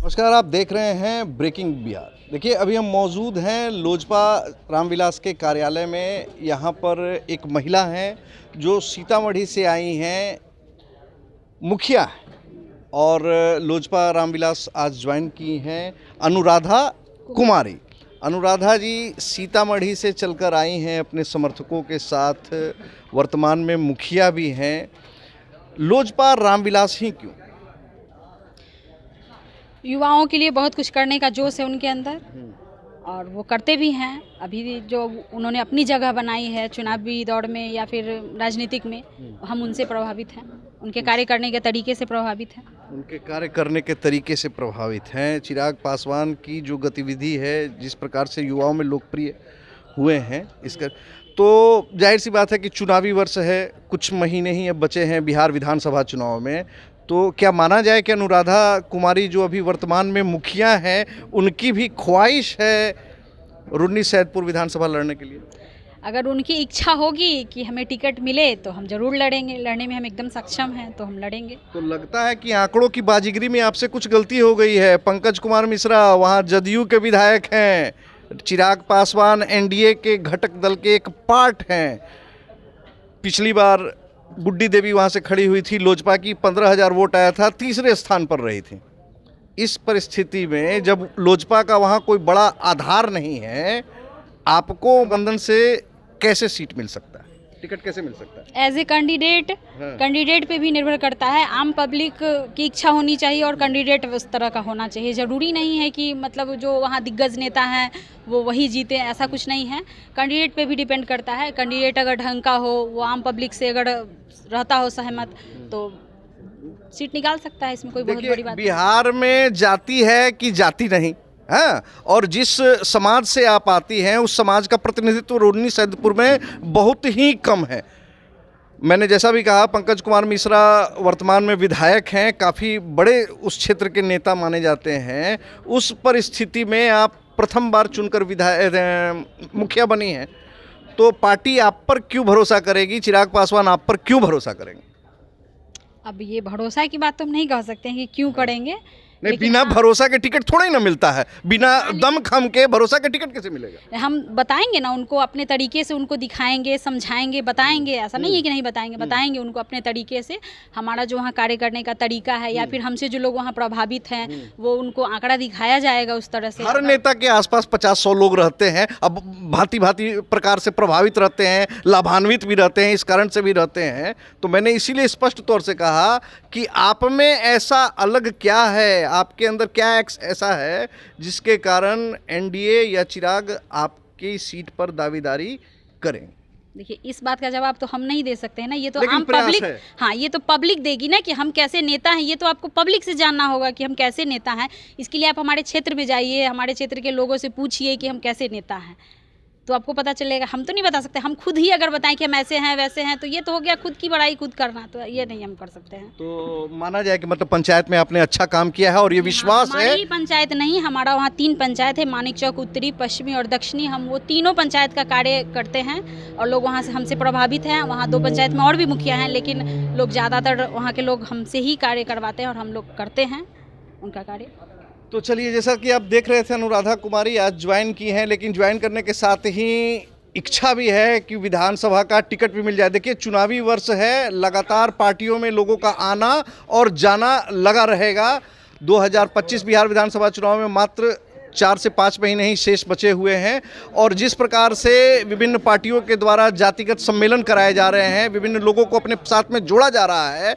नमस्कार, आप देख रहे हैं ब्रेकिंग बिहार। देखिए, अभी हम मौजूद हैं लोजपा रामविलास के कार्यालय में। यहाँ पर एक महिला हैं जो सीतामढ़ी से आई हैं, मुखिया हैं और लोजपा रामविलास आज ज्वाइन की हैं। अनुराधा कुमारी। अनुराधा जी सीतामढ़ी से चलकर आई हैं अपने समर्थकों के साथ, वर्तमान में मुखिया भी हैं। लोजपा रामविलास ही क्यों? युवाओं के लिए बहुत कुछ करने का जोश है उनके अंदर और वो करते भी हैं। अभी जो उन्होंने अपनी जगह बनाई है चुनावी दौर में या फिर राजनीतिक में, हम उनसे प्रभावित हैं, उनके कार्य करने के तरीके से प्रभावित हैं। उनके कार्य करने के तरीके से प्रभावित हैं। चिराग पासवान की जो गतिविधि है, जिस प्रकार से युवाओं में लोकप्रिय हुए हैं, इसका तो जाहिर सी बात है कि चुनावी वर्ष है, कुछ महीने ही अब बचे हैं बिहार विधानसभा चुनाव में। तो क्या माना जाए कि अनुराधा कुमारी जो अभी वर्तमान में मुखिया हैं, उनकी भी ख्वाहिश है रुन्नी-सैदपुर विधानसभा लड़ने के लिए? अगर उनकी इच्छा होगी कि हमें टिकट मिले तो हम जरूर लड़ेंगे, लड़ने में हम एकदम सक्षम हैं, तो हम लड़ेंगे। तो लगता है कि आंकड़ों की बाजीगरी में आपसे कुछ गलती हो गई है। पंकज कुमार मिश्रा वहाँ जदयू के विधायक हैं, चिराग पासवान एनडीए के घटक दल के एक पार्ट हैं। पिछली बार गुड्डी देवी वहाँ से खड़ी हुई थी, लोजपा की 15,000 वोट आया था, तीसरे स्थान पर रही थी। इस परिस्थिति में जब लोजपा का वहाँ कोई बड़ा आधार नहीं है, आपको गठबंधन से कैसे सीट मिल सकता है, टिकट कैसे मिल सकता है? एज ए कैंडिडेट पे भी निर्भर करता है। आम पब्लिक की इच्छा होनी चाहिए और कैंडिडेट उस तरह का होना चाहिए। ज़रूरी नहीं है कि मतलब जो वहाँ दिग्गज नेता हैं वो वही जीते, ऐसा कुछ नहीं है। कैंडिडेट पे भी डिपेंड करता है। कैंडिडेट अगर ढंग का हो, वो आम पब्लिक से अगर रहता हो सहमत, तो सीट निकाल सकता है। इसमें कोई बहुत बड़ी बात बिहार में जाति है कि जाति नहीं, हाँ, और जिस समाज से आप आती हैं उस समाज का प्रतिनिधित्व रुन्नी-सैदपुर में बहुत ही कम है। मैंने जैसा भी कहा, पंकज कुमार मिश्रा वर्तमान में विधायक हैं, काफ़ी बड़े उस क्षेत्र के नेता माने जाते हैं। उस परिस्थिति में आप प्रथम बार चुनकर विधायक मुखिया बनी हैं, तो पार्टी आप पर क्यों भरोसा करेगी? चिराग पासवान आप पर क्यों भरोसा करेंगे? अब ये भरोसा की बात तो हम नहीं कह सकते हैं कि क्यों करेंगे। नहीं, बिना भरोसा के टिकट थोड़ा ही ना मिलता है। बिना दम खम के भरोसा के टिकट कैसे मिलेगा? हम बताएंगे ना उनको, अपने तरीके से उनको दिखाएंगे, समझाएंगे, बताएंगे। ऐसा नहीं है कि नहीं बताएंगे, बताएंगे उनको अपने तरीके से। हमारा जो वहाँ कार्य करने का तरीका है या फिर हमसे जो लोग वहाँ प्रभावित हैं, वो उनको आंकड़ा दिखाया जाएगा उस तरह से। हर नेता के आसपास 50-100 लोग रहते हैं, अब भांति भांति प्रकार से प्रभावित रहते हैं, लाभान्वित भी रहते हैं, इस कारण से भी रहते हैं। तो मैंने इसीलिए स्पष्ट तौर से कहा कि आप में ऐसा अलग क्या है, आपके अंदर क्या ऐसा है जिसके कारण एनडीए या चिराग आपकी सीट पर दावेदारी करें? देखिए, इस बात का जवाब तो हम नहीं दे सकते हैं ना, ये तो लेकिन आम प्रयास पब्लिक, है। हाँ, ये तो पब्लिक देगी ना कि हम कैसे नेता हैं। ये तो आपको पब्लिक से जानना होगा कि हम कैसे नेता हैं। इसके लिए आप हमारे क्षेत्र में जाइए, हमारे क्षेत्र के लोगों से पूछिए कि हम कैसे नेता हैं, तो आपको पता चलेगा। हम तो नहीं बता सकते। हम खुद ही अगर बताएं कि हम ऐसे हैं वैसे हैं, तो ये तो हो गया खुद की बड़ाई खुद करना, तो ये नहीं हम कर सकते हैं। तो माना जाए कि मतलब पंचायत में आपने अच्छा काम किया है और ये विश्वास है। हमारी पंचायत नहीं, हमारा वहाँ 3 पंचायत है, मानिक चौक, उत्तरी, पश्चिमी और दक्षिणी। हम वो तीनों पंचायत का कार्य करते हैं और लोग वहाँ से हमसे प्रभावित हैं। वहाँ 2 पंचायत में और भी मुखिया हैं, लेकिन लोग ज़्यादातर वहाँ के लोग हमसे ही कार्य करवाते हैं और हम लोग करते हैं उनका कार्य। तो चलिए, जैसा कि आप देख रहे थे, अनुराधा कुमारी आज ज्वाइन की हैं, लेकिन ज्वाइन करने के साथ ही इच्छा भी है कि विधानसभा का टिकट भी मिल जाए। देखिए, चुनावी वर्ष है, लगातार पार्टियों में लोगों का आना और जाना लगा रहेगा। 2025 बिहार विधानसभा चुनाव में मात्र 4 से 5 महीने ही शेष बचे हुए हैं और जिस प्रकार से विभिन्न पार्टियों के द्वारा जातिगत सम्मेलन कराए जा रहे हैं, विभिन्न लोगों को अपने साथ में जोड़ा जा रहा है,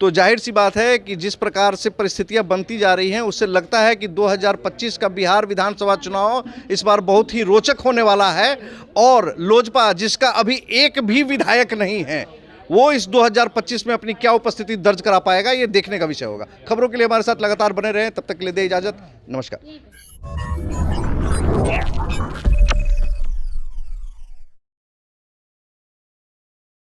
तो जाहिर सी बात है कि जिस प्रकार से परिस्थितियां बनती जा रही हैं, उससे लगता है कि 2025 का बिहार विधानसभा चुनाव इस बार बहुत ही रोचक होने वाला है। और लोजपा, जिसका अभी एक भी विधायक नहीं है, वो इस 2025 में अपनी क्या उपस्थिति दर्ज करा पाएगा, ये देखने का विषय होगा। खबरों के लिए हमारे साथ लगातार बने रहें। तब तक के लिए दे इजाज़त। नमस्कार।